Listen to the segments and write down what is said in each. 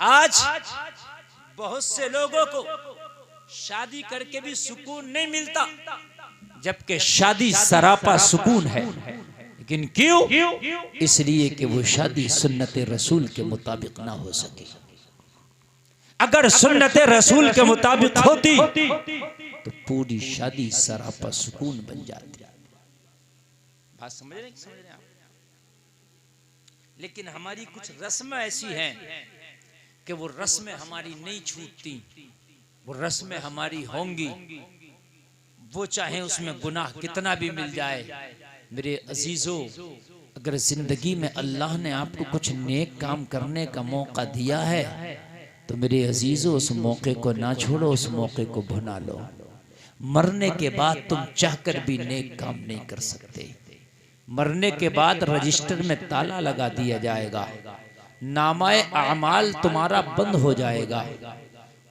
आज बहुत से लोगों को शादी करके भी सुकून नहीं मिलता, जबकि शादी सरापा सुकून है। लेकिन क्यों? इसलिए कि वो शादी सुन्नत रसूल के मुताबिक ना हो सके। अगर सुन्नत रसूल के मुताबिक होती तो पूरी शादी सरापा सुकून बन जाती। बात समझ रहे हैं आप? लेकिन हमारी कुछ रस्में ऐसी हैं कि वो रस्में हमारी नहीं छूटती, वो रस्में हमारी होंगी, वो चाहे उसमें गुनाह कितना भी मिल जाए। मेरे अजीजों, अगर जिंदगी में अल्लाह ने आपको कुछ नेक काम करने का मौका दिया है तो मेरे अजीजों उस मौके को ना छोड़ो, उस मौके को भुना लो। मरने के बाद तुम चाहकर भी नेक काम नहीं कर सकते। मरने के बाद रजिस्टर में ताला लगा दिया जाएगा, नामाए अमाल तुम्हारा बंद हो जाएगा।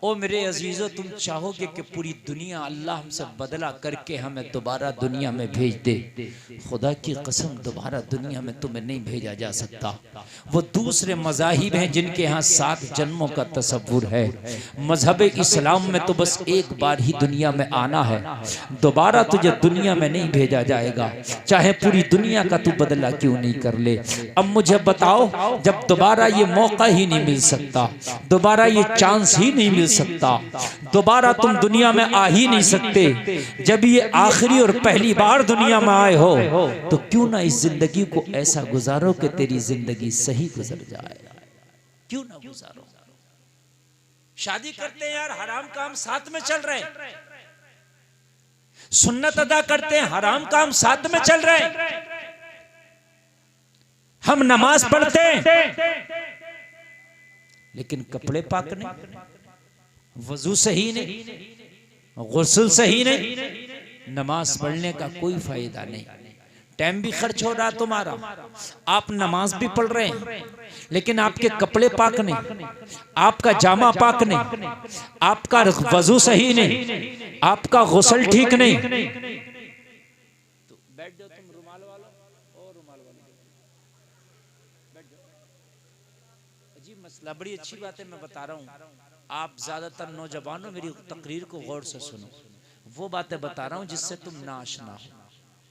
ओ मेरे अजीजों, तुम चाहोगे कि पूरी दुनिया अल्लाह हमसे बदला करके हमें दोबारा दुनिया में भेज दे? खुदा की कसम दोबारा दुनिया में तुम्हें नहीं भेजा जा सकता। वो दूसरे मज़ाहिब हैं जिनके यहाँ 7 जन्मों का तसव्वुर है। मजहब इस्लाम में तो बस एक बार ही दुनिया में आना है, दोबारा तुझे दुनिया में नहीं भेजा जाएगा, चाहे पूरी दुनिया का तू बदला क्यों नहीं कर ले। अब मुझे बताओ, जब दोबारा ये मौका ही नहीं मिल सकता, दोबारा ये चांस ही नहीं मिल सकता, दोबारा तुम दुनिया में आ ही नहीं सकते, जब ये आखिरी और पहली बार दुनिया में आए हो तो क्यों ना इस जिंदगी को ऐसा गुजारो कि तेरी जिंदगी सही गुजर जाए। क्यों ना गुजारो? शादी करते हैं यार, हराम काम साथ में चल रहे हैं। सुन्नत अदा करते हैं, हराम काम साथ में चल रहे हैं। हम नमाज पढ़ते हैं लेकिन कपड़े पाक नहीं, वजू सही नहीं, गुस्ल सही नहीं, नमाज पढ़ने का कोई फायदा नहीं। टाइम भी खर्च हो रहा तुम्हारा, आप नमाज भी पढ़ रहे हैं लेकिन आपके कपड़े पाक नहीं, आपका जामा पाक नहीं, आपका वजू सही नहीं, आपका गुस्ल ठीक नहीं। तो बैठ जाओ तुम, रुमाल वालो और रुमाल वालो बैठ जाओ। अजीब मसला, बड़ी अच्छी बात है मैं बता रहा हूँ। आप ज्यादातर नौजवानों मेरी तकरीर को गौर से सुनो। वो बातें बता रहा हूं जिससे तुम नाआशना हो,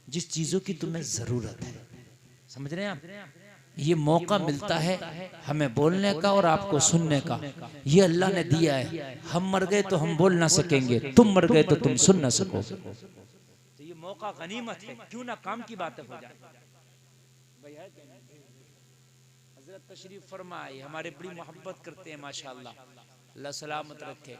जिस चीजों की तुम्हें जरूरत है। समझ रहे हैं आप? ये मौका मिलता है हमें बोलने का और आपको सुनने का, ये अल्लाह ने दिया है। हम मर गए तो हम बोल ना सकेंगे, तुम मर गए तो तुम सुन ना सको। तो ये मौका गनीमत है, क्यों ना काम की बातें हो जाए। हजरत तशरीफ फरमाए, हमारे बड़ी मोहब्बत करते हैं माशाअल्लाह, अल्लाह सलामत रखे।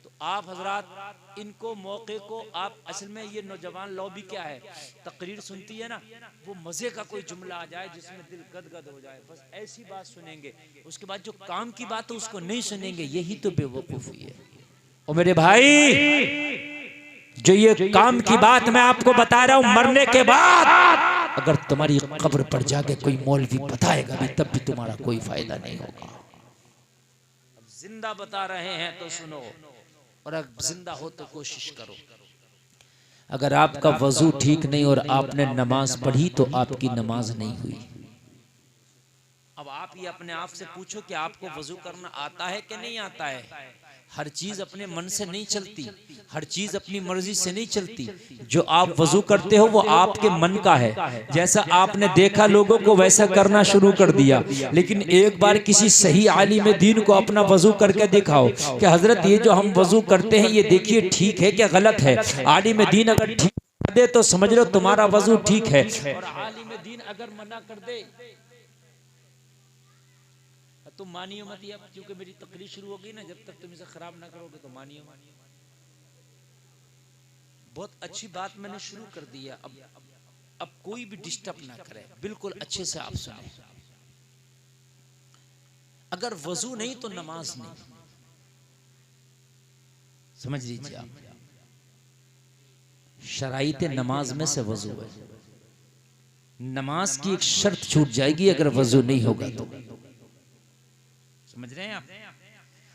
तो आप हजरात इनको मौके को आप, असल में ये नौजवान लॉबी क्या है, तकरीर सुनती है ना, वो मजे का कोई जुमला आ जाए जिसमें दिल गदगद हो जाए, बस ऐसी बात सुनेंगे, उसके बाद जो काम की बात है उसको नहीं सुनेंगे। यही तो बेवकूफी है। और मेरे भाई, जो ये काम की बात मैं आपको बता रहा हूं, मरने के बाद अगर तुम्हारी कब्र पर जाके कोई मौलवी बताएगा भी तब भी तुम्हारा कोई फायदा नहीं होगा। जिंदा बता रहे हैं तो सुनो, और अगर जिंदा हो तो कोशिश करो। अगर आपका वजू ठीक नहीं और आपने नमाज पढ़ी तो आपकी नमाज नहीं हुई। अब आप ये अपने आप से पूछो कि आपको वजू करना आता है कि नहीं आता है। हर चीज अपने मन से नहीं चलती, हर चीज अपनी मर्जी से नहीं चलती। जो आप वजू करते हो वो आपके मन का है। जैसा आपने देखा लोगों को वैसा करना शुरू कर दिया, लेकिन एक बार किसी सही आलिम दीन को अपना वजू करके दिखाओ कि हजरत ये जो हम वजू करते हैं ये देखिए ठीक है क्या गलत है। आलिम दीन अगर ठीक कर दे तो समझ लो तुम्हारा वजू ठीक है, और आलिम दीन अगर मना कर दे तुम मानियो मत। अब क्योंकि मेरी तकरीर शुरू हो गई ना, जब तक तुम इसे खराब ना करोगे तो मानियो। बहुत अच्छी बात मैंने शुरू कर दिया। अब कोई भी डिस्टर्ब ना करे, बिल्कुल अच्छे से आप सुने। अगर वजू नहीं तो नमाज नहीं, समझ लीजिए आप। शराइते नमाज में से वजू है। नमाज की एक शर्त छूट जाएगी अगर वजू नहीं होगा तो, समझ रहे हैं आप।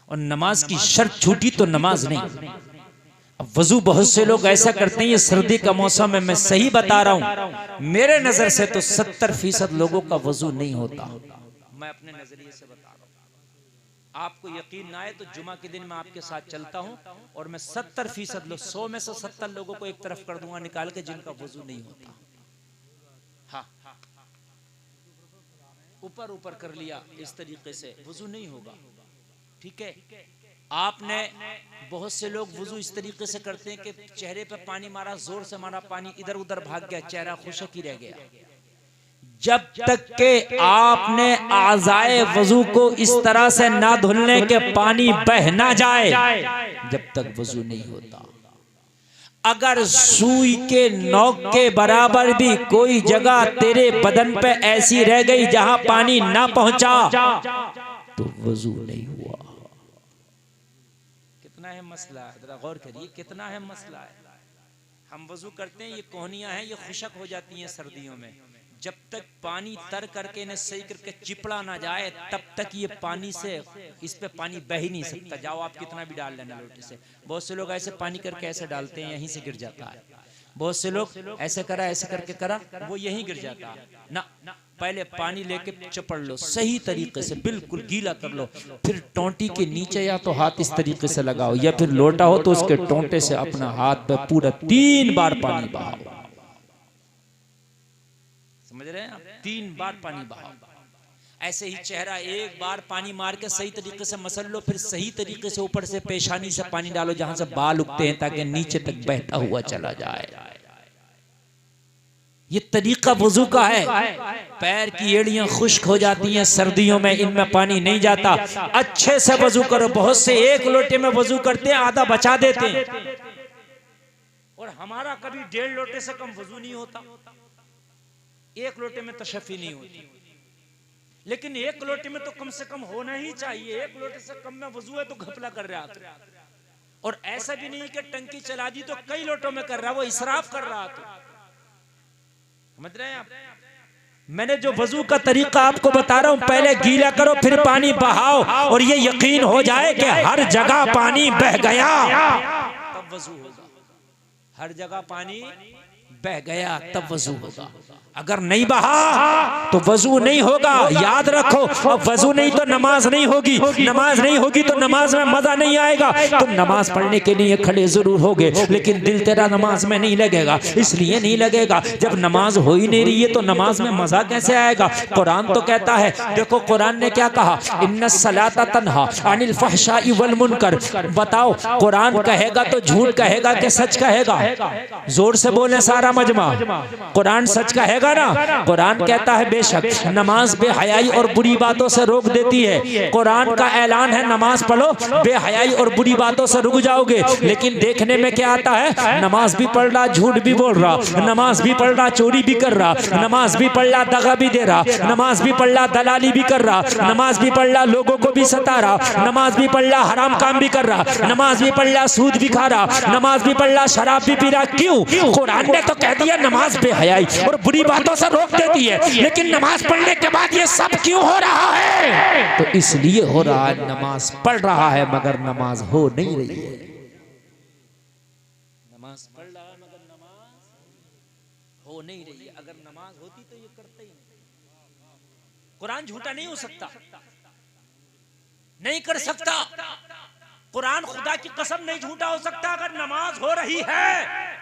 और नमाज की शर्त छूटी तो नमाज नहीं। अब वजू बहुत से लोग ऐसा करते हैं, ये सर्दी का मौसम है, मैं सही बता रहा हूं, मेरे नजर से तो 70% लोगों का वजू नहीं होता। मैं अपने नजरिए से बता रहा हूं, आपको यकीन ना आए तो जुमा के दिन मैं आपके साथ चलता हूं और मैं 70% लोग 100 में से 70 लोगों को एक तरफ कर दूंगा निकाल के जिनका वजू नहीं होता। हाँ, ऊपर ऊपर कर लिया इस तरीके से वजू नहीं होगा। ठीक है, आपने बहुत से लोग वजू इस तरीके से करते हैं कि चेहरे पे पानी मारा, जोर से मारा, पानी इधर उधर भाग गया, चेहरा खुशक ही रह गया। जब तक के आपने आज़ाए वजू को इस तरह से ना धुलने के पानी बह ना जाए, जब तक वजू नहीं होता। अगर सुई के नोक के बराबर भी कोई जगह तेरे बदन पे ऐसी रह गई जहां पानी ना पहुंचा तो वजू नहीं हुआ। कितना है मसला, जरा गौर करिए, कितना है मसला है। हम वजू करते हैं, ये कोहनियां हैं, ये खुशक हो जाती हैं सर्दियों में। जब तक पानी तर करके इन्हें सही करके चिपड़ा ना जाए तब तक ये पानी से इस पे पानी बह ही नहीं सकता। जाओ आप कितना भी डाल लेना लोटे से। बहुत से लोग ऐसे पानी करके ऐसे डालते हैं, यहीं से गिर जाता है। बहुत से लोग ऐसे करा, ऐसे करके करा, वो यहीं गिर जाता है ना। पहले पानी लेके चपड़ लो सही तरीके से, बिल्कुल गीला कर लो, फिर टोंटी के नीचे या तो हाथ इस तरीके से लगाओ या फिर लोटा हो तो उसके टोंटे से अपना हाथ पे पूरा 3 बार पानी बहाओ। समझ रहे हैं आप? 3 बार पानी बहाओ। ऐसे ही चेहरा एक बार पानी मार के सही तरीके से मसल लो, फिर सही तरीके से ऊपर से पेशानी से पानी डालो जहां से बाल उगते हैं, ताकि नीचे तक बहता हुआ चला जाए। ये तरीका वजू का है। पैर की एड़ियां खुश्क हो जाती हैं सर्दियों में, इनमें पानी नहीं जाता। अच्छे से वजू करो। बहुत से एक लोटे में वजू करते हैं, आधा बचा देते हैं, और हमारा कभी 1.5 लोटे से कम वजू नहीं होता। एक लोटे में तशफ़ी नहीं होती, लेकिन एक लोटे में तो कम से कम होना ही चाहिए। एक लोटे से कम में वजू है तो घपला कर रहा था। और ऐसा भी नहीं कि टंकी चला दी तो कई लोटों में कर रहा, वो इसराफ कर रहा था। समझ रहे हैं आप? मैंने जो वजू का तरीका आपको बता रहा हूं, पहले गीला करो फिर पानी बहाओ, और ये यकीन हो जाए कि हर जगह पानी बह गया तब वजू होगा। हर जगह पानी बह गया तब वजू होगा। अगर नहीं बहा तो वजू नहीं होगा। याद रखो, अब वजू नहीं तो नमाज नहीं होगी, नमाज नहीं होगी तो नमाज में मजा नहीं आएगा। तुम नमाज पढ़ने के लिए खड़े जरूर होगे, लेकिन दिल तेरा नमाज में नहीं लगेगा। इसलिए नहीं लगेगा, जब नमाज हो ही नहीं रही है तो नमाज में मजा कैसे आएगा? कुरान तो कहता है, देखो कुरान ने क्या कहा, इन्नस सलाता तन्हा अनिल फहशाई वल मुनकर। बताओ, कुरान कहेगा तो झूठ कहेगा कि सच कहेगा? जोर से बोले सारा मजमा, कुरान सच कहेगा ना? कुरान कहता है बेशक नमाज बेहयाई और बुरी बातों से रोक देती है। कुरान का ऐलान है, नमाज पढ़ो, बेहयाई और बुरी बातों से रुक जाओगे। लेकिन देखने में क्या आता है? नमाज भी पढ़ रहा, झूठ भी बोल रहा, नमाज भी पढ़ रहा, चोरी भी कर रहा, नमाज भी पढ़ रहा, दगा भी दे रहा, नमाज भी पढ़ रहा, दलाली भी कर रहा, नमाज भी पढ़ रहा, लोगों को भी सता रहा, नमाज भी पढ़ रहा, हराम काम भी कर रहा, नमाज भी पढ़ रहा, सूद भी खा रहा, नमाज भी पढ़ रहा, शराब भी पी रहा। क्यों? कुरान ने तो कह दिया नमाज बेहयाई और बुरी बातों से रोक देती है, लेकिन नमाज पढ़ने के बाद ये सब क्यों हो रहा है? तो इसलिए हो रहा है, नमाज पढ़ रहा है मगर नमाज हो नहीं रही है। नमाज पढ़ रहा है मगर नमाज हो नहीं रही है। अगर नमाज होती तो ये करते ही नहीं। कुरान झूठा नहीं हो सकता, नहीं कर सकता। कुरान खुदा की कसम नहीं झूठा हो सकता। अगर नमाज हो रही है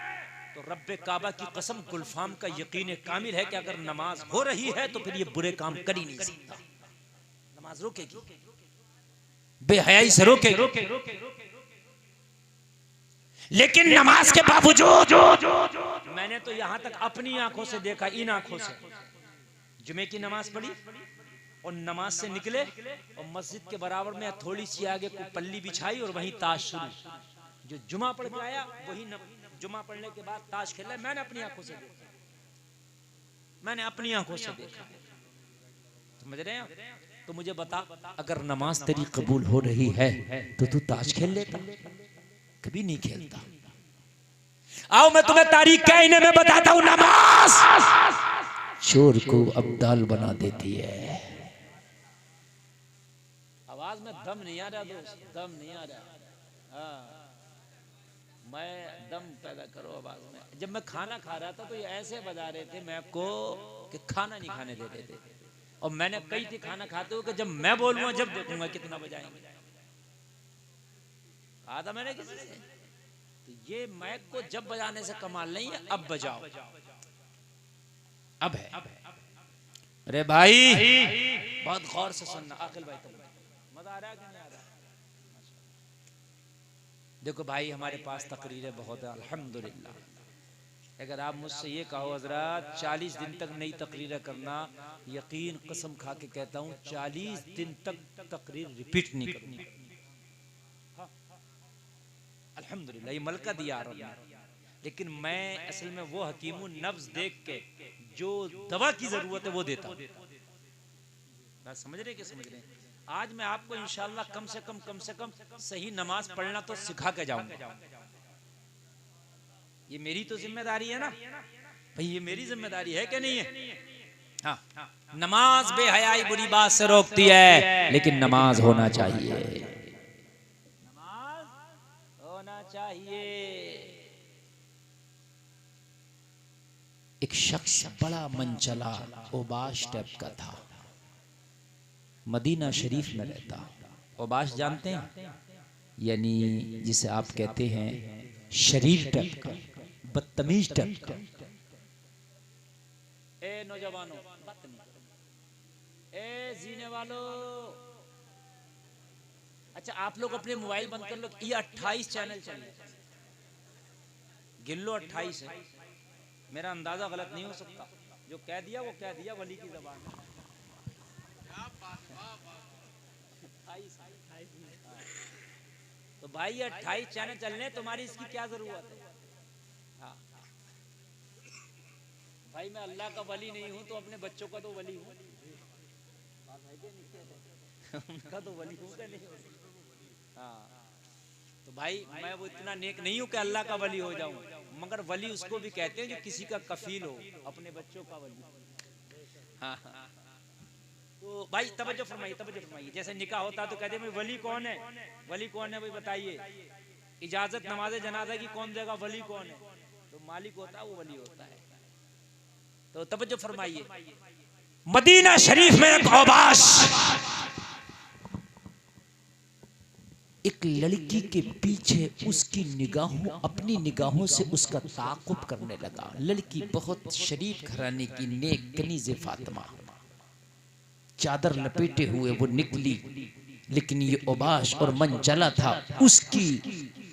तो रब्बे काबा की कसम गुलफाम का यकीन कामिल है कि अगर नमाज हो रही है तो फिर ये बुरे काम कर ही नहीं सकता। नमाज रोकेगी, बेहयाई से रोकेगी। लेकिन नमाज के बावजूद मैंने तो यहां तक अपनी आंखों से देखा, इन आंखों से, जुमे की नमाज पढ़ी और नमाज से निकले और मस्जिद के बराबर में थोड़ी सी आगे को पल्ली बिछाई और वहीं ताश शुरू। जो जुमा पढ़ के आया वही जुमा पढ़ने के बाद ताश खेला। मैंने अपनी आंखों से देखा, मैंने अपनी आंखों से देखा। समझ रहे हैं? तो मुझे बता, अगर नमाज तेरी कबूल हो रही है तो तू ताश खेल लेता? कभी नहीं खेलता। आओ मैं तुम्हें तारीख कहने में बताता हूं। नमाज चोर को अब्दाल बना देती है। आवाज में दम नहीं आ रहा दोस्त, दम नहीं आ रहा। हाँ, मैं दम पैदा करो आवाज में। जब मैं खाना खा रहा था तो ये ऐसे बजा रहे थे मैं को कि खाना नहीं खाने दे रहे थे। और मैंने कई थी खाना खाते हो कि जब मैं बोलूंगा जब देखूंगा कितना बजाएंगे, कहा था मैंने किसी से। तो ये माइक को जब बजाने से कमाल नहीं है, अब बजाओ, अब है। अरे भाई बहुत गौर से सुनना, आखिल भाई मजा आ रहा है कि नहीं आ रहा? देखो भाई हमारे पास तकरीरें बहुत है अल्हम्दुलिल्लाह। अगर आप मुझसे ये कहो हजरत 40 दिन तक नई तकरीरें करना, यकीन कसम खा के कहता हूँ 40 दिन तक तकरीर रिपीट नहीं करनी। हाँ, अल्हम्दुलिल्लाह ये मलका दिया रब ने। लेकिन मैं असल में वो हकीमु नफ्स देख के जो दवा की जरूरत है वो देता। बात समझ रहे कि समझ रहे? आज मैं आपको इंशाअल्लाह कम से कम सही नमाज पढ़ना तो सिखा के जाऊंगा। ये मेरी तो जिम्मेदारी है ना भाई, ये मेरी जिम्मेदारी है कि नहीं है? हाँ, नमाज बेहयाई बुरी बात से रोकती है, लेकिन नमाज होना चाहिए, नमाज होना चाहिए। एक शख्स बड़ा मनचला ओबाश टाइप का था, मदीना शरीफ में रहता। ओबाश जानते हैं? यानी जिसे आप कहते हैं शरीर टाइप का, बदतमीज टाइप का। ए नौजवानों बात नहीं करो, ए जीने वालों, अच्छा आप लोग अपने मोबाइल बंद कर लो। ये 28 चैनल चले, गिन लो 28 है। मेरा अंदाजा गलत नहीं हो सकता, जो कह दिया वो कह दिया वली की जबान में। तो भाई 28 चैनल चलने, तुम्हारी इसकी क्या जरूरत है? हाँ भाई मैं अल्लाह का वली नहीं हूं तो अपने बच्चों का तो वली हूं, उनका तो वली हूं नहीं। हाँ तो भाई मैं वो इतना नेक नहीं हूं कि अल्लाह का वली हो जाऊं, मगर वली उसको भी कहते हैं जो किसी का कफील हो, अपने बच्चों का वली। हाँ तो भाई तवज्जो फरमाइए। जैसे निकाह होता तो कहते हैं वली कौन है, वली कौन है भाई बताइए। इजाजत नमाज जनाजा की कौन देगा, वली कौन है? तो मालिक होता है वो वली होता है। तो तवज्जो फरमाइए, मदीना शरीफ में एक औबाश एक लड़की के पीछे उसकी निगाहों, अपनी निगाहों से उसका ताक़ुब करने लगा। लड़की बहुत शरीफ घराने की, नेक कनीज़े फातिमा, चादर लपेटे हुए वो निकली, लेकिन ये ओबाश और मनचला था, उसकी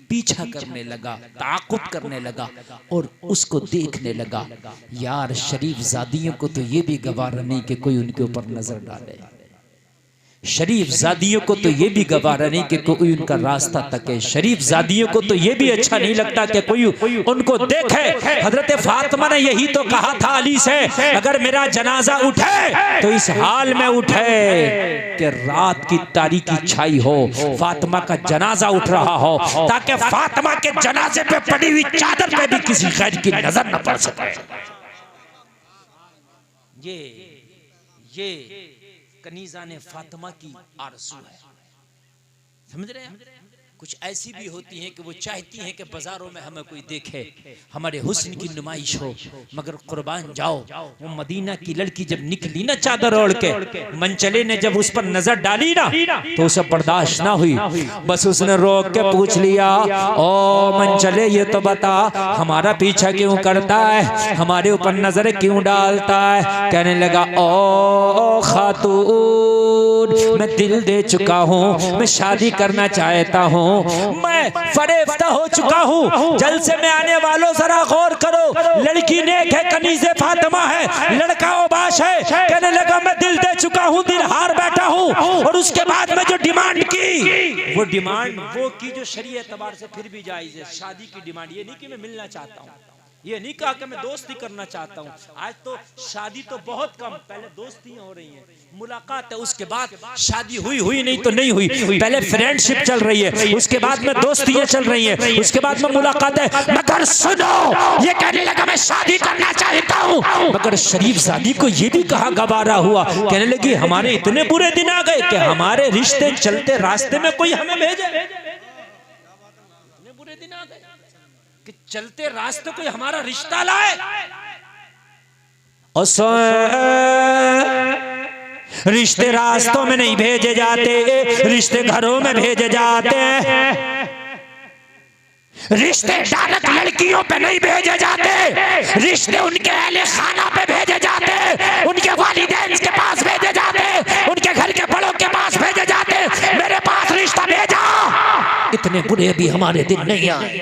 पीछा करने लगा, ताक़ुब करने लगा और उसको देखने लगा। यार शरीफ ज़ादियों को तो ये भी गवारा नहीं कि कोई उनके ऊपर नजर डाले, शरीफ ज़ादियों को तो ये भी गवारा नहीं कि कोई उनका रास्ता तके, शरीफ ज़ादियों को तो ये भी अच्छा नहीं लगता कि कोई उनको देखे। हजरत फातिमा ने यही तो कहा था अली से, अगर मेरा जनाजा उठे तो इस हाल में उठे कि रात की तारीकी छाई हो, फातिमा का जनाजा उठ रहा हो, ताकि फातिमा के जनाजे पे पड़ी हुई चादर पे भी किसी गैर की नजर न पड़ सके। ये कनीज़ा ने फातिमा की आरज़ू है, समझ रहे हैं? कुछ ऐसी भी होती हैं कि वो चाहती हैं कि बाजारों में हमें कोई देखे, हमारे हुस्न की नुमाइश हो, मगर कुर्बान जाओ वो मदीना की लड़की जब निकली ना चादर ओढ़ के, मनचले ने जब उस पर नजर डाली ना तो उसे बर्दाश्त ना हुई, बस उसने रोक के पूछ लिया, ओ मनचले ये तो बता हमारा पीछा क्यों करता है, हमारे ऊपर नजर क्यों डालता है? कहने लगा ओ खातून मैं दिल दे चुका हूँ, मैं शादी करना चाहता हूँ, मैं फरेफ्ता हो चुका हूँ। जलसे में आने वालों जरा गौर करो, लड़की नेक है, कनीज़े फातिमा है, लड़का ओबाश है। कहने लगा मैं दिल दे चुका हूँ, दिल हार बैठा हूँ। और उसके बाद में जो डिमांड की, वो डिमांड वो की जो शरीयत एतबार से फिर भी जायज़ है, शादी की डिमांड। ये नहीं कि मैं मिलना चाहता हूँ, ये नहीं कहा कि मैं दोस्ती करना चाहता हूँ। आज तो शादी तो बहुत कम, पहले दोस्तियां हो रही हैं, मुलाकात है, उसके बाद शादी हुई नहीं तो नहीं हुई, पहले फ्रेंडशिप चल रही है, उसके बाद में दोस्तियां चल रही हैं, उसके बाद में मुलाकात है। मगर सुनो, ये कहने लगा मैं शादी करना चाहता हूँ, मगर शरीफ ज़ादी को ये भी कहा गवारा हुआ, कहने लगी हमारे इतने बुरे दिन आ गए कि हमारे रिश्ते चलते रास्ते में कोई हमें भेजे, इतने बुरे दिन आ गए कि चलते रास्ते कोई हमारा रिश्ता लाए। रिश्ते रास्तों में नहीं भेजे जाते, रिश्ते घरों में भेजे जाते हैं। रिश्ते डायरेक्ट लड़कियों पे नहीं भेजे जाते, रिश्ते उनके अहले खाना पे भेजे जाते, उनके वालिदैन के पास भेजे जाते, उनके घर के बड़ों के पास भेजे जाते। मेरे पास रिश्ता भेजा, इतने बुरे भी हमारे दिन नहीं आए।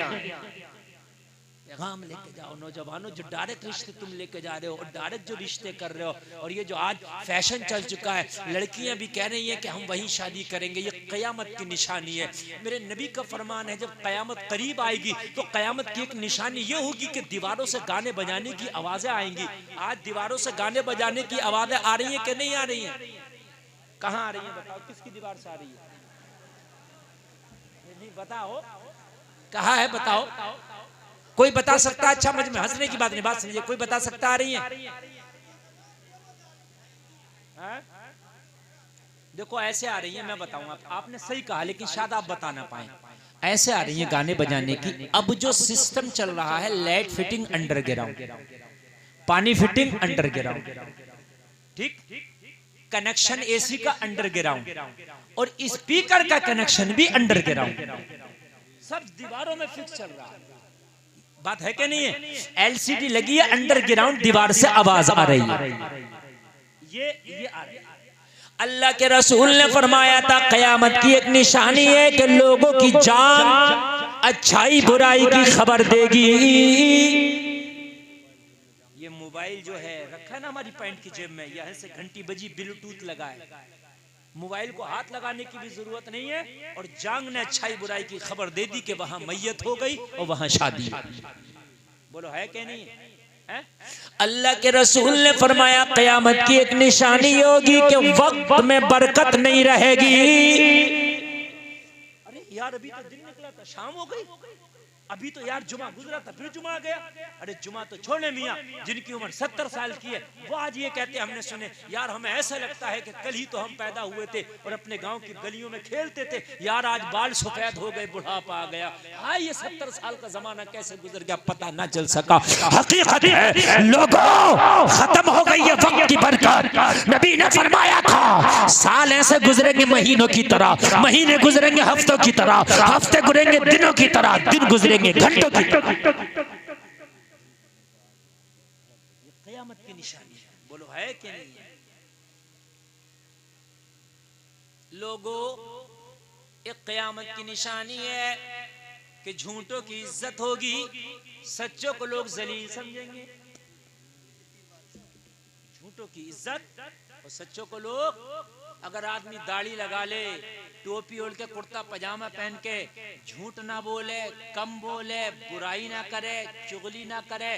पैगाम लेके जाओ नौजवानों, जो डायरेक्ट रिश्ते तुम लेके जा रहे हो और डायरेक्ट जो रिश्ते कर रहे हो, और ये जो आज फैशन चल चुका है, लड़कियां भी कह रही हैं कि हम वहीं शादी करेंगे, ये कयामत की निशानी है। मेरे नबी का फरमान है, जब कयामत करीब आएगी तो कयामत की एक निशानी ये होगी कि दीवारों से गाने बजाने की आवाजें आएंगी। आज दीवारों से गाने बजाने की आवाजें आ रही है कि नहीं आ रही है? कहाँ आ रही है बताओ, किसकी दीवार से आ रही है? नहीं बताओ, कहाँ है बताओ, कोई बता सकता है? अच्छा मुझ में हंसने की बात नहीं, बात समझिए, कोई बता सकता आ रही है? देखो ऐसे आ रही है, मैं बताऊंगा, आपने सही कहा लेकिन शायद आप बता ना पाए। ऐसे आ रही है गाने बजाने की। अब जो सिस्टम चल रहा है, लाइट फिटिंग अंडरग्राउंड, पानी फिटिंग अंडरग्राउंड, ठीक, कनेक्शन एसी का अंडरग्राउंड, और स्पीकर का कनेक्शन भी अंडरग्राउंड, सब दीवारों में फिक्स चल रहा है। बात है कि नहीं है? एलसीडी लगी है अंडरग्राउंड, दीवार से आवाज आ रही है। ये आ रही है। अल्लाह के रसूल ने फरमाया था कयामत की एक निशानी है कि लोगों की जान अच्छाई बुराई की खबर देगी। ये मोबाइल जो है रखा है ना हमारी पैंट की जेब में, यहाँ से घंटी बजी, ब्लूटूथ लगा है, मोबाइल को हाथ लगाने की भी जरूरत नहीं है, और जांग ने अच्छाई बुराई की खबर दे दी कि वहां मैयत हो गई और वहां शादी। बोलो है कि नहीं है? अल्लाह के रसूल ने फरमाया कयामत की एक निशानी होगी कि वक्त में बरकत नहीं रहेगी। अरे यार अभी तो दिन निकला था, शाम हो गई, अभी तो यार जुमा गुजरा था, फिर जुमा आ गया। अरे जुमा तो छोड़े मियाँ, जिनकी उम्र 70 साल की है वो आज ये कहते हमने सुने, यार हमें ऐसा लगता है कि कल ही तो हम पैदा हुए थे और अपने गांव की गलियों में खेलते थे, यार आज बाल सफेद हो गए, बुढ़ापा आ गया। हाँ ये 70 साल का जमाना कैसे गुजर गया पता ना चल सका। हकीकत है लोगों, खत्म हो गई है वक्त की बरकत। नबी ने फरमाया था साल ऐसे गुजरेंगे महीनों की तरह, महीने गुजरेंगे हफ्तों की तरह, हफ्ते गुजरेंगे दिनों की तरह, दिन गुजरेंगे घंटों की तरह। कयामत की निशानी है, बोलो है कि नहीं है? लोगों, एक कयामत की निशानी है कि झूठों की इज्जत होगी, सच्चों को लोग जलील समझेंगे। झूठों की इज्जत और सच्चों को लोग, अगर आदमी दाढ़ी लगा ले, टोपी ओढ़ के, कुर्ता पजामा पहन के, झूठ ना बोले, कम बोले, बुराई ना करे, चुगली ना करे,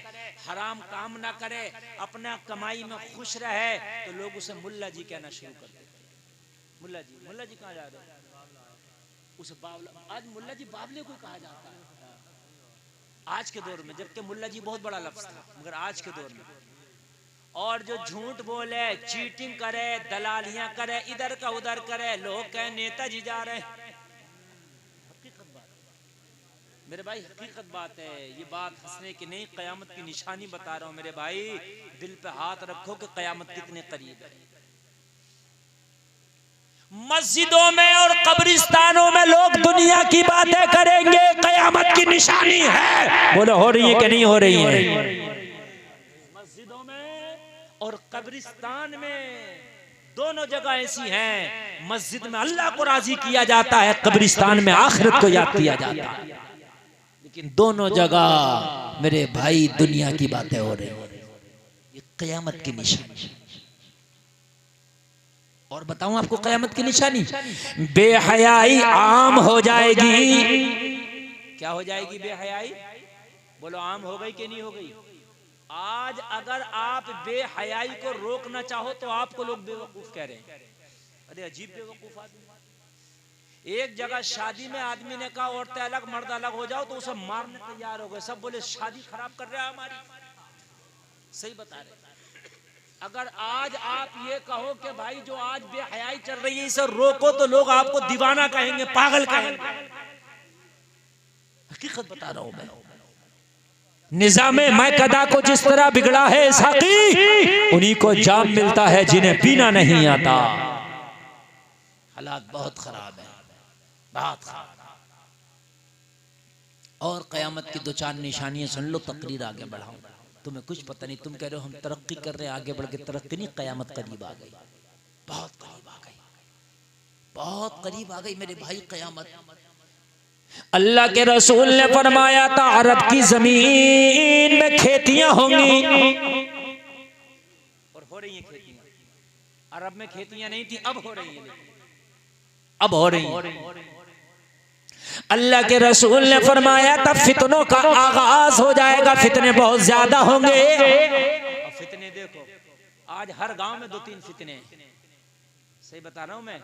हराम काम ना करे, अपना कमाई में खुश रहे, तो लोग उसे मुल्ला जी कहना शुरू कर देते। मुल्ला जी कहाँ जा रहे हो? उसे बावला, आज मुल्ला जी बावले को कहा जाता है आज के दौर में, जबकि मुल्ला जी बहुत बड़ा लफ्ज था, मगर आज के दौर में। और जो झूठ बोले, चीटिंग करे, दलालियां करे, इधर का उधर करे, लोग कहे नेताजी जा रहे। हकीकत बात मेरे भाई, हकीकत बात है ये, बात हंसने की नहीं, कयामत की निशानी बता रहा हूं मेरे भाई। दिल पे हाथ रखो कि कयामत कितने करीब है। मस्जिदों में और कब्रिस्तानों में लोग दुनिया की बातें करेंगे, कयामत की निशानी है। बोलो हो रही है कि नहीं हो रही है? मस्जिदों में और कब्रिस्तान में, दोनों जगह ऐसी हैं, मस्जिद में अल्लाह को राजी किया जाता है, कब्रिस्तान में आखिरत को याद किया जाता है, लेकिन दोनों जगह मेरे भाई दुनिया की बातें हो रही हैं। ये कयामत की निशानी। और बताऊं आपको कयामत की निशानी, बेहयाई आम हो जाएगी। क्या हो जाएगी? बेहयाई। बोलो आम हो गई कि नहीं हो गई? आज अगर आप बेहयाई को रोकना चाहो तो आपको लोग बेवकूफ कह रहे हैं। अरे अजीब बेवकूफ आदमी। एक जगह शादी में आदमी ने कहा औरतें अलग मर्द अलग हो जाओ, तो उसे मारने तैयार हो गए। सब बोले शादी खराब कर रहा है हमारी। सही बता रहे। अगर आज आप ये कहो कि भाई जो आज बेहयाई चल रही है इसे रोको, तो लोग आपको दीवाना कहेंगे, पागल कहेंगे। हकीकत बता रहा हूं मैं। निजामे मैकदा को जिस तरह बिगड़ा है साकी, उन्हीं को जाम मिलता है जिन्हें पीना नहीं आता। हालात बहुत खराब है, बहुत खराब। और क़यामत की दो चार निशानियां सुन लो, तकरीर आगे बढ़ाऊं। तुम्हें कुछ पता नहीं, तुम कह रहे हो हम तरक्की कर रहे हैं, आगे बढ़ के तरक्की नहीं, क़यामत करीब आ गई, बहुत करीब आ गई, बहुत करीब आ गई मेरे भाई क़यामत। अल्लाह के रसूल ने फरमाया था अरब की जमीन में खेतियां होंगी, और हो रही हैं खेतियां। अरब में खेतियां नहीं थी, अब हो रही हैं, अब हो रही हैं। अल्लाह के रसूल ने फरमाया था फितनों का आगाज हो जाएगा, फितने बहुत ज्यादा होंगे। और फितने देखो, आज हर गांव में 2-3 फितने, सही बता रहा हूं मैं,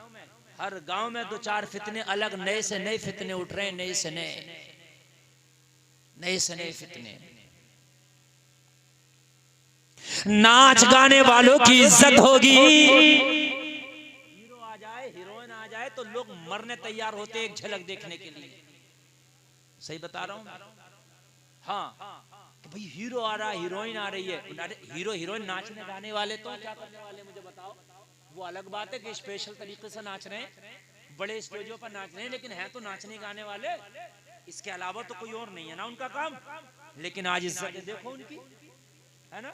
हर गांव में 2-4 फितने अलग, नए से नए फितने उठ रहे हैं, नए से नए फितने। नाच गाने वालों की इज्जत होगी, हीरो आ जाए, हीरोइन आ जाए तो लोग मरने तैयार होते एक झलक देखने के लिए, सही बता रहा हूं। हाँ, कि भाई हीरो आ रहा है, हीरोइन आ रही है। हीरो हीरोइन नाचने गाने वाले तो क्या करने वाले मुझे बताओ। वो अलग बात है कि स्पेशल तरीके से नाच रहे हैं, बड़े स्टेजों पर नाच रहे हैं, लेकिन है तो नाचने गाने वाले, इसके अलावा तो कोई और नहीं है ना उनका काम। लेकिन आज इज्जत देखो उनकी, है ना।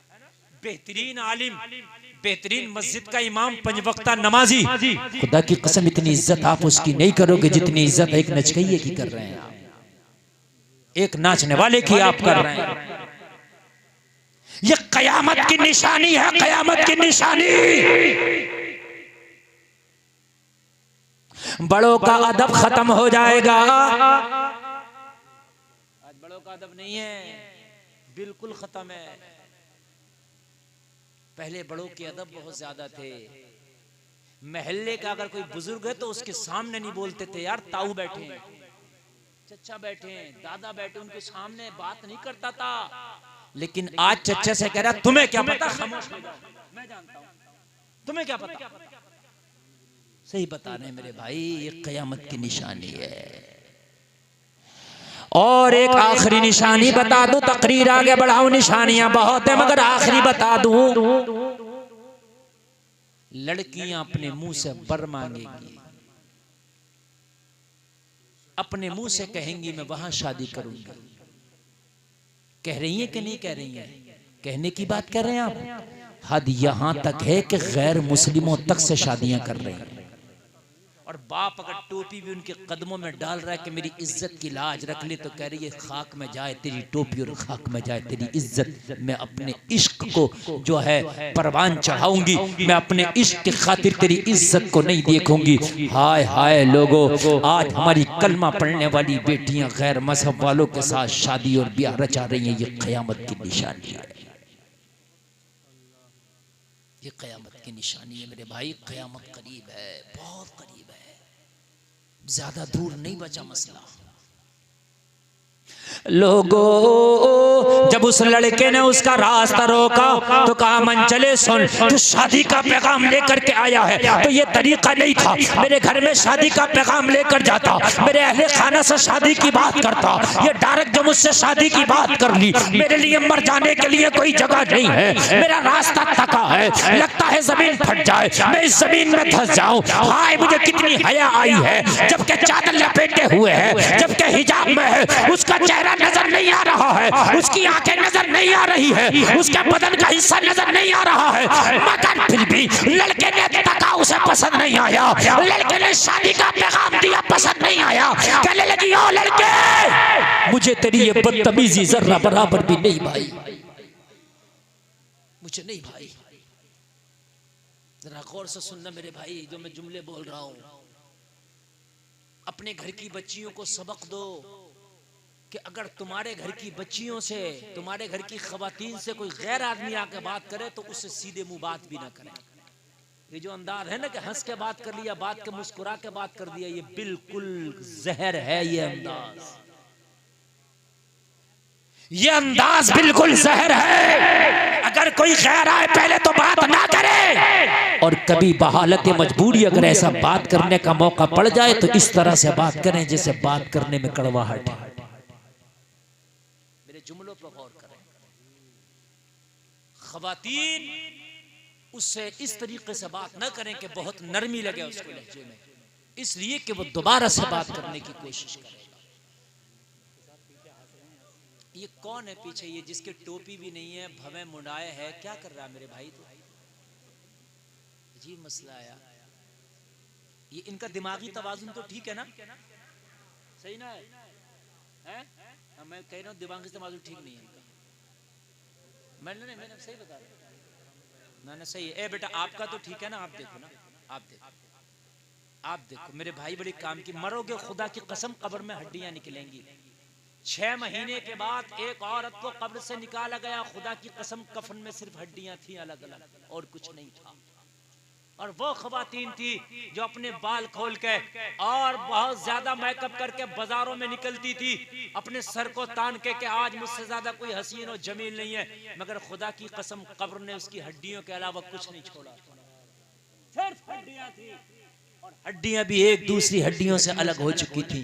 बेहतरीन आलिम, बेहतरीन मस्जिद का इमाम, 5 वक्ता नमाजी, खुदा की कसम इतनी इज्जत आप उसकी नहीं करोगे जितनी इज्जत एक नचकइये की कर रहे हैं आप, एक नाचने वाले की आप कर रहे हैं। ये कयामत की निशानी है, कयामत की निशानी। बड़ों का अदब खत्म हो जाएगा। आज बड़ों का अदब नहीं है, बिल्कुल खत्म है। पहले बड़ों के अदब बहुत ज्यादा थे। महल्ले का अगर कोई बुजुर्ग है तो उसके सामने नहीं बोलते थे, यार ताऊ बैठे हैं, चचा बैठे हैं, दादा बैठे, उनके सामने बात नहीं करता था। लेकिन आज चचा से कह रहा तुम्हें क्या पता, खामोश हो जाओ, मैं जानता हूं, तुम्हें क्या पता। सही बता रहे हैं मेरे भाई, ये कयामत की निशानी है। और एक आखिरी निशानी बता दूं, तकरीर आगे बढ़ाऊं, निशानियां बहुत है मगर आखिरी बता दूं। लड़कियां अपने मुंह से बर मांगेंगी, अपने मुंह से कहेंगी मैं वहां शादी करूंगी। कह रही हैं कि नहीं कह रही हैं? कहने की बात कर रहे हैं आप। हद यहां तक है कि गैर मुस्लिमों तक से शादियां कर रहे हैं। और बाप अगर टोपी भी उनके कदमों में डाल रहा है कि मेरी इज्जत की लाज रख ले, तो कह रही है खाक में जाए तेरी टोपी और खाक में जाए तेरी इज्जत। मैं अपने इश्क को जो है परवान चढ़ाऊंगी, मैं अपने इश्क की खातिर तेरी इज्जत को नहीं देखूंगी। हाय हाय लोगों, आज हमारी कलमा पढ़ने वाली बेटियां गैर मजहब वालों के साथ शादी और ब्याह रचा रही हैं। ये कयामत की निशानी है, ये कयामत की निशानी है मेरे भाई। कयामत करीब है, बहुत करीब है, ज्यादा दूर नहीं बचा मसला। लोगों, जब उस लड़के ने उसका रास्ता रोका तो कहा मन चले सुन, तू शादी का पैगाम लेकर के आया है तो ये तरीका नहीं था। मेरे घर में शादी का पैगाम लेकर जाता, मेरे अहले खाना से शादी की बात करता। ये डायरेक्ट जो मुझसे शादी की बात कर ली, मेरे लिए मर जाने के लिए कोई जगह नहीं है। मेरा रास्ता थका है, लगता है जमीन फट जाए, मैं इस जमीन में धंस जाऊं। हाय मुझे कितनी हया आई है, जबकि चादर लपेटे हुए है, जबकि हिजाब में है, उसका चेहरा नजर नहीं आ रहा है, उसकी आंखें नजर नहीं आ रही है, उसके बदन का हिस्सा नजर नहीं आ रहा है, मगर फिर भी लड़के ने तका, उसे पसंद नहीं आया। लड़के ने शादी का पैगाम दिया, पसंद नहीं आया। कहने लगी ओ लड़के, मुझे तेरी ये बदतमीजी जरा बराबर भी नहीं भाई, मुझे नहीं भाई। जरा गौर से सुनना मेरे भाई, जो मैं जुमले बोल रहा हूं। अपने घर की बच्चियों को सबक दो कि अगर तुम्हारे घर की बच्चियों से, तुम्हारे घर की खवातीन से कोई गैर आदमी आके बात करे तो उससे सीधे मुंह बात भी ना करें। ये जो अंदाज है ना कि हंस के बात कर लिया, बात के मुस्कुरा के बात कर दिया, ये बिल्कुल जहर है। ये अंदाज बिल्कुल जहर है। अगर कोई गैर आए पहले तो बात ना करे, और कभी बहालत मजबूरी अगर ऐसा बात करने का मौका पड़ जाए तो इस तरह से बात करें जैसे बात करने में कड़वाहट है। जुमलों पर पर गौर करें। ख़वातीन उससे इस तरीके से बात न करें कि बहुत नरमी लगे उसको लहजे में, इसलिए कि वो दोबारा से बात करने की कोशिश करेगा। ये कौन है पीछे, ये जिसके टोपी भी नहीं है, भवें मुंडाए है, क्या कर रहा है मेरे भाई? तो अजीब मसला आया। ये इनका दिमागी तवाजुन तो ठीक है ना, सही ना है? मैं कह रहा हूँ दिमागी तवाजुन ठीक नहीं है इनका। मैंने सही बता रहा, मैंने सही है। ए बेटा आपका तो ठीक है ना, आप देखो ना, आप देखो मेरे भाई, बड़ी काम की। मरोगे खुदा की कसम कब्र में हड्डियां निकलेंगी। 6 महीने के बाद एक औरत को कब्र से निकाला गया, खुदा की कसम कफन में सिर्फ हड्डियां थी अलग अलग और कुछ नहीं था। और वो ख़वातीन थी जो अपने बाल खोल के और बहुत ज्यादा मेकअप करके बाजारों में निकलती थी, अपने सर को तान के आज मुझसे ज्यादा कोई हसीन और जमील नहीं है, मगर खुदा की कसम कब्र ने उसकी हड्डियों के अलावा कुछ नहीं छोड़ा, सिर्फ हड्डियां थी। और हड्डियां भी एक दूसरी हड्डियों से अलग हो चुकी थी।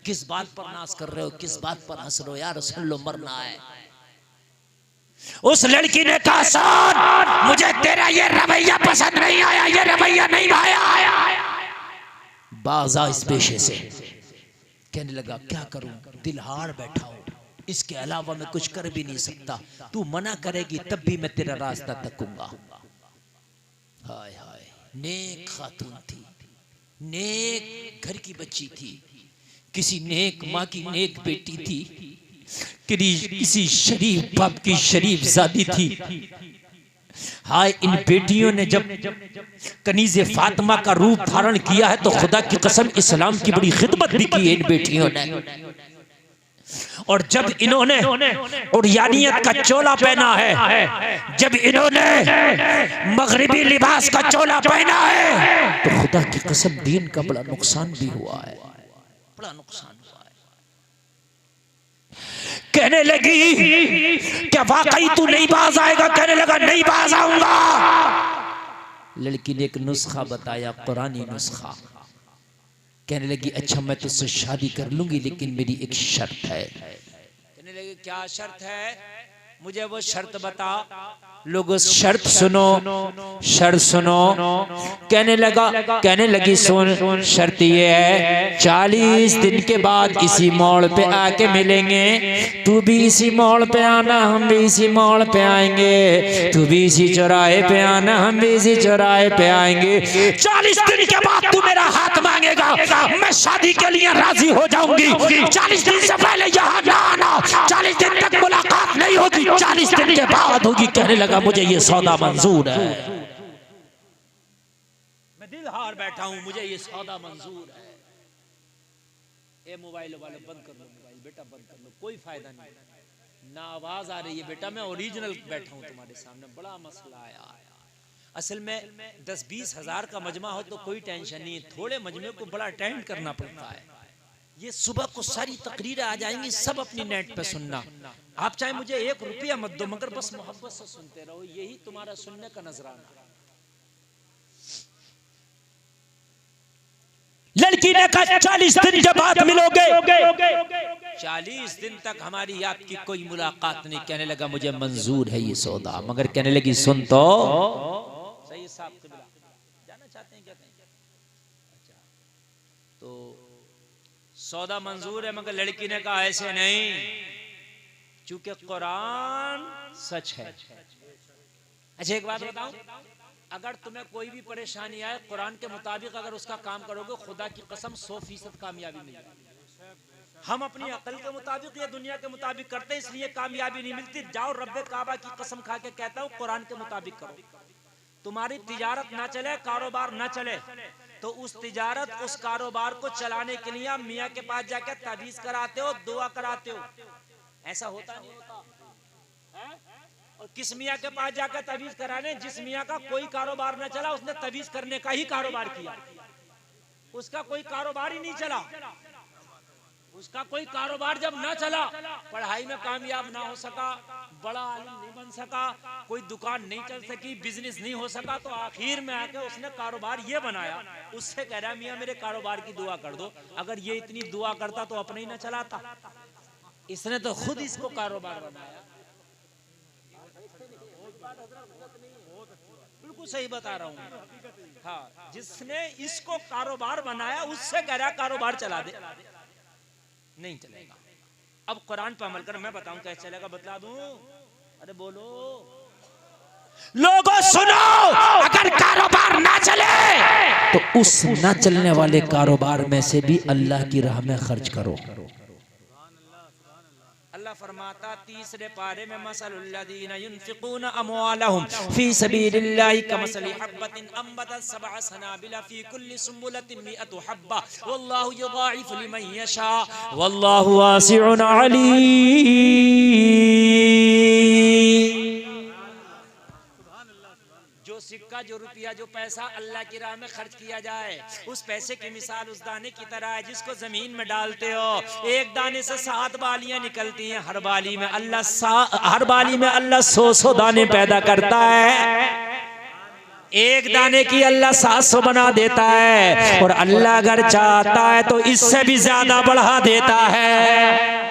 किस बात पर नाज कर रहे हो, किस बात पर हंस रहे हो यार? सुन लो, मरना है। उस लड़की ने कहा सर मुझे तेरा ये रवैया पसंद नहीं आया, ये रवैया नहीं आया। बाजा इस पेशे से कहने लगा क्या करूं, दिल हार बैठा हूं, इसके अलावा मैं कुछ कर भी नहीं सकता। तू मना करेगी तब भी मैं तेरा रास्ता तकूंगा। हाय हाय, नेक खातून थी, नेक घर की बच्ची थी, किसी नेक माँ की नेक बेटी थी, किसी शरीफ बाप की शरीफ जादी थी। हाय, इन बेटियों ने जब कनीज़े फातिमा का रूप धारण किया है तो खुदा की कसम इस्लाम की बड़ी खिदमत भी की है इन बेटियों ने। और जब इन्होंने उर्यानियत का चोला पहना है, जब इन्होंने मगरिबी लिबास का चोला पहना है, तो खुदा की कसम दीन का बड़ा नुकसान भी हुआ है, बड़ा नुकसान हुआ है। कहने लगी क्या वाकई तू नहीं बाज आएगा? कहने लगा नहीं बाज आऊंगा। लड़की ने एक नुस्खा बताया, कुरानी नुस्खा। कहने लगी अच्छा मैं तुझसे शादी कर लूंगी लेकिन मेरी एक शर्त है। कहने लगी क्या शर्त है? मुझे वो शर्त बता। लोगों शर्त सुनो, शर्त सुनो। कहने लगी सुन, शर्त ये है 40 दिन के बाद इसी मोड़ पे आके मिलेंगे, तू भी इसी मोड़ पे आना, हम भी इसी मोड़ पे आएंगे, तू भी इसी चौराहे पे आना, हम भी इसी चौराहे पे आएंगे। 40 दिन के बाद तू मेरा हाथ मांगेगा, मैं शादी के लिए राजी हो जाऊंगी। 40 दिन से पहले यहाँ ना आना, 40 दिन तक मुलाकात नहीं होगी, 40 दिन के बाद होगी। कहने लगा मुझे ये सौदा मंजूर है। मैं दिल हार बैठा हूं, मुझे ये सौदा मंजूर है। ए मोबाइल वाले बंद कर लो, मोबाइल बेटा बंद कर लो, कोई फायदा नहीं ना, आवाज आ रही है बेटा, मैं ओरिजिनल बैठा हूं तुम्हारे सामने। बड़ा मसला आया। असल में 10-20 हजार का मजमा हो तो कोई टेंशन नहीं है, थोड़े मजमे को बड़ा अटेंड करना पड़ता है। ये सुबह को सारी तकरीरें आ जाएंगी, सब अपनी नेट पे सुनना। आप चाहे मुझे 1 रुपया मत दो, मगर बस मोहब्बत से सुनते रहो, यही तुम्हारा सुनने का नजराना। लड़की ने कहा 40 दिन के बाद मिलोगे। 40 दिन तक हमारी आपकी कोई मुलाकात नहीं। कहने लगा मुझे मंजूर है ये सौदा, मगर कहने लगी सुन तो सही साहब, जाना चाहते हैं क्या? अच्छा, तो सौदा मंजूर है, मगर लड़की ने कहा ऐसे नहीं, चूंकि कुरान सच है। अच्छा एक बात बताऊं, अगर तुम्हें कोई भी परेशानी आए, कुरान के मुताबिक अगर उसका काम करोगे, खुदा की कसम 100% कामयाबी मिलेगी। हम अपनी अकल के मुताबिक या दुनिया के मुताबिक करते हैं, इसलिए कामयाबी नहीं मिलती। जाओ रब्बे काबा की कसम खा के कहता हूं, कुरान के मुताबिक करो। तुम्हारी तिजारत ना चले, कारोबार ना चले, तो उस तिजारत, उस कारोबार को चलाने के लिए आप मियाँ के पास जाकर ताबीज कराते हो, दुआ कराते हो। ऐसा होता नहीं होता है? और किस मियाँ के पास जाकर ताबीज कराने? जिस मियाँ का कोई कारोबार न चला, उसने ताबीज करने का ही कारोबार किया, उसका कोई कारोबार ही नहीं चला। उसका कोई कारोबार जब ना चला, पढ़ाई में कामयाब ना हो सका, बड़ा आलिम नहीं बन सका, कोई दुकान नहीं चल सकी, बिजनेस नहीं हो सका, तो आखिर में आके उसने कारोबार ये बनाया। उससे कह रहा मियाँ मेरे कारोबार की दुआ कर दो। अगर ये इतनी दुआ करता तो अपने ही ना चलाता। इसने तो खुद इसको कारोबार बनाया। बिल्कुल सही बता रहा हूँ। हाँ, जिसने इसको कारोबार बनाया उससे कह रहा कारोबार चला दे, नहीं चलेगा। अब कुरान पर अमल कर, मैं बताऊं कैसे चलेगा, बतला दूं। अरे बोलो लोगों सुनो, अगर कारोबार ना चले तो उस ना चलने वाले कारोबार में से भी अल्लाह की राह में खर्च करो। अल्लाह फरमाता तीसरे पारे में, मसलुल्लज़ीना युनफ़िक़ूना अमवालहुम फ़ी सबीलिल्लाहि कमसली हब्बतिन अंबतत सबअ सनाबिला फ़ी कुल्ली सुंबुलतिन मिअतु हब्बा वल्लाहु युज़ाइफ़ु लिमन यशा वल्लाहु वासिउन अलीम। जो सिक्का, जो रुपया, जो पैसा अल्लाह की राह में खर्च किया जाए, उस पैसे की मिसाल उस दाने की तरह है जिसको जमीन में डालते हो, एक दाने से 7 बालियां निकलती हैं। हर बाली में अल्लाह 100 दाने पैदा करता है। एक दाने की अल्लाह 700 बना देता है, और अल्लाह अगर चाहता है तो इससे भी ज्यादा बढ़ा देता है।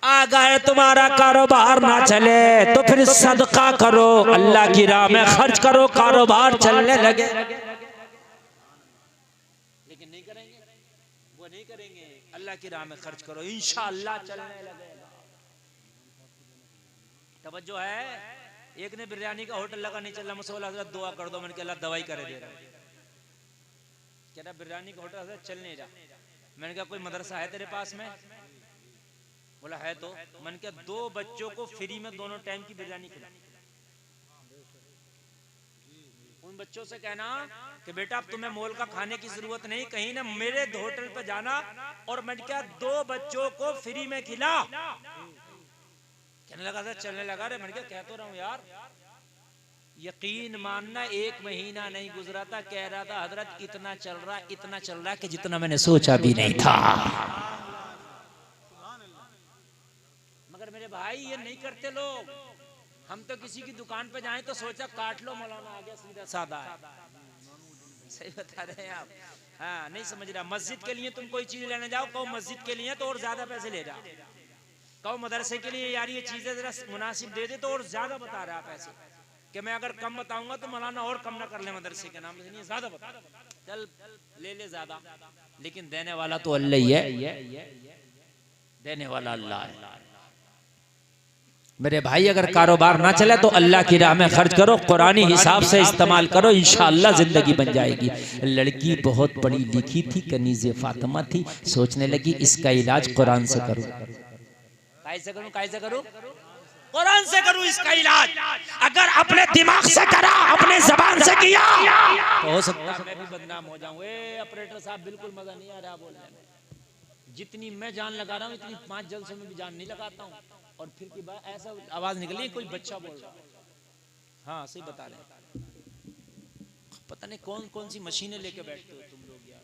अगर तुम्हारा कारोबार ना चले तो फिर सदका करो, अल्लाह की राह में खर्च करो, कारोबार चलने लगे। लेकिन नहीं करेंगे, वो नहीं करेंगे। अल्लाह की राह में खर्च करो, इंशाअल्लाह चलने लगेगा। तवज्जो है। एक ने बिरयानी का होटल लगा, नहीं चल रहा, मुझसे बोला हज़रत दुआ कर दो। मैंने कहा अल्लाह दवाई करे दे रहा है। कह रहा बिरयानी का होटल हज़रत चल नहीं रहा। मैंने कहा कोई मदरसा है तेरे पास में? बोला है। तो मैंने कहा 2 बच्चों को फ्री में दोनों टाइम की बिरयानी खिला। उन बच्चों से कहना कि बेटा अब तुम्हें मोल का खाने की जरूरत नहीं, कहीं ना मेरे होटल पर जाना, और मैंने कहा 2 बच्चों को फ्री में खिला। कहने लगा था चलने लगा। रे मैंने कह तो रहा हूँ यार, यकीन मानना 1 महीना नहीं गुजरा था, कह रहा था हजरत इतना चल रहा कि जितना मैंने सोचा भी नहीं था। मगर मेरे भाई ये नहीं करते लोग। हम तो किसी की दुकान पे जाएं तो सोचा काट लो, मौलाना आ गया, सीधा साधा है। सही बता रहे हैं आप। हाँ, नहीं समझ रहा। मस्जिद के लिए तुम कोई चीज लेने जाओ, कहो मस्जिद के लिए तो और ज्यादा पैसे ले जाओ। कहो मदरसे के लिए यार ये चीजें जरा मुनासिब दे दे, तो और ज्यादा बता रहा है पैसे। कि मैं अगर कम बताऊंगा तो मौलाना और कम ना कर ले मदरसे के नाम, लेकिन ये ज्यादा बता, चल ले ज्यादा। लेकिन देने वाला तो अल्लाह ही है, देने वाला अल्लाह है। मेरे भाई अगर कारोबार ना चले तो अल्लाह की राह में खर्च करो, कुरानी हिसाब से इस्तेमाल करो, इंशाअल्लाह जिंदगी बन जाएगी। लड़की बहुत पढ़ी लिखी थी, कनीज़े फातिमा थी, सोचने लगी इसका इलाज कुरान से करूं। कैसे करूं? कुरान से करूं इसका इलाज। अगर अपने दिमाग से करा, अपने जबान से किया, तो हो सकता है मैं भी बदनाम हो जाऊं। ऑपरेटर साहब बिल्कुल मजा नहीं आ रहा बोलने में। जितनी मैं जान लगा रहा हूं इतनी 5 जलसों में भी जान नहीं लगाता हूं। और फिर की बात ऐसा आवाज निकली कोई बच्चा बोल रहा। हाँ सही बता रहे हैं। पता नहीं कौन सी मशीनें लेके बैठते हो तुम लोग यार।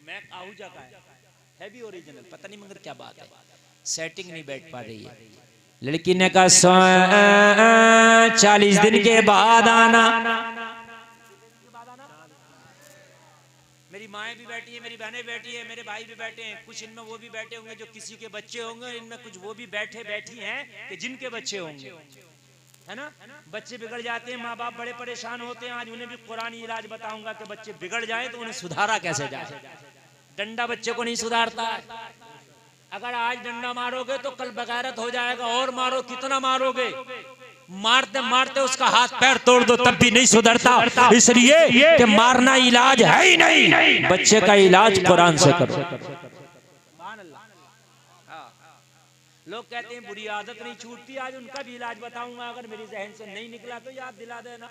मैक आहूजा का है भी ओरिजिनल, पता नहीं मगर क्या बात है, सेटिंग नहीं बैठ पा रही है। लड़की ने कहा 40 दिन के बाद आना। मेरी माएँ भी बैठी है, मेरी बहनें बैठी है, मेरे भाई भी बैठे हैं, कुछ इनमें वो भी बैठे होंगे जो किसी के बच्चे होंगे, इनमें कुछ वो भी बैठी हैं कि जिनके बच्चे होंगे, है ना। बच्चे बिगड़ जाते हैं, माँ बाप बड़े परेशान होते हैं। आज उन्हें भी कुरानी इलाज बताऊंगा कि बच्चे बिगड़ जाए तो उन्हें सुधारा कैसे जाए। डंडा बच्चे को नहीं सुधारता। अगर आज डंडा मारोगे तो कल बगैरत हो जाएगा, और मारो कितना मारोगे, मारते मारते उसका हाथ पैर तोड़ दो तब भी नहीं सुधरता। इसलिए कि मारना इलाज है ही नहीं, बच्चे का इलाज कुरान से करो। लोग कहते हैं बुरी आदत नहीं छूटती, आज उनका भी इलाज बताऊंगा। अगर मेरी जहन से नहीं निकला तो याद दिला देना।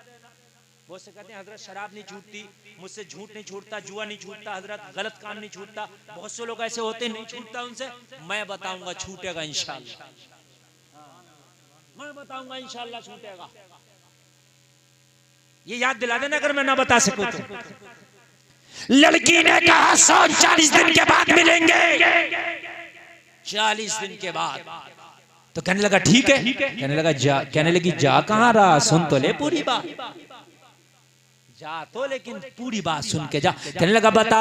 वो से कहते हैं हजरत शराब नहीं छूटती, मुझसे झूठ नहीं छूटता, जुआ नहीं छूटता, हजरत गलत काम नहीं छूटता। बहुत से लोग ऐसे होते नहीं छूटता उनसे। मैं बताऊंगा छूटेगा इंशाअल्लाह, मैं बताऊंगा इंशाअल्लाह छूटेगा। ये याद दिला देना अगर मैं ना बता सकूं तो। लड़की ने कहा 140 दिन के बाद मिलेंगे। 40 दिन के बाद तो कहने लगा ठीक है। कहने लगी जा कहां रहा, सुन तो ले पूरी बात। जा तो लेकिन पूरी बात सुन के जा। कहने लगा बता,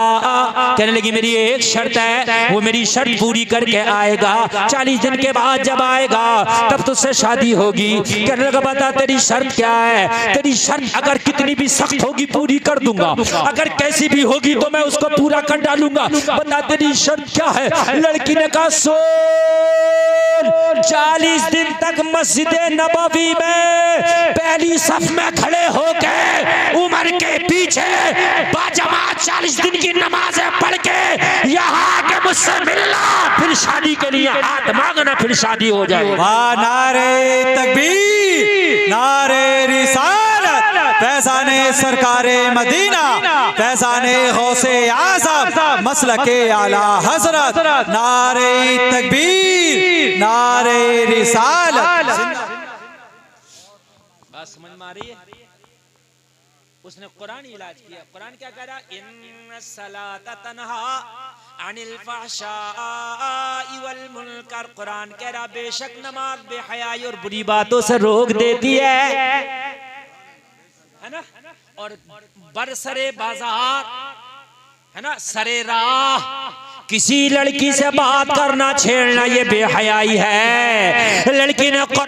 कहने लगी मेरी एक शर्त है, वो मेरी शर्त पूरी करके आएगा, 40 दिन के बाद जब आएगा तब तुझसे शादी होगी। कहने लगा बता तेरी शर्त क्या है? तेरी शर्त अगर कितनी भी सख्त होगी पूरी कर दूंगा, अगर कैसी भी होगी तो मैं उसको पूरा कर डालूंगा। बता तेरी शर्त क्या है? लड़की ने कहा सुन, 40 दिन तक मस्जिद नबवी में पहली सफ में खड़े होके उमर के पीछे बाजमात 40 दिन की नमाजें पढ़ के यहाँ के मुझसे मिलना, फिर शादी के लिए हाथ मांगना, फिर शादी हो जाए। वाह, नारे तकबीर, नारे रिसालत, फैज़ाने सरकारे मदीना, फैज़ाने गौसे आज़म, मसलके आला हज़रत, नारे तकबीर, नारे रिसालत। बात समझ में आ रही है? उसने कुरान इलाज किया। कुरान क्या कह रहा? इन्न सलात तन्हा अनिल फहशाई वल मुनकर। कुरान कह रहा बेशक नमाज बेहयाई और बुरी बातों से रोक देती है ना, और बरसरे बाजार है ना, सरे राह किसी लड़की से बात करना, छेड़ना, ये बेहयाई है। लड़की ने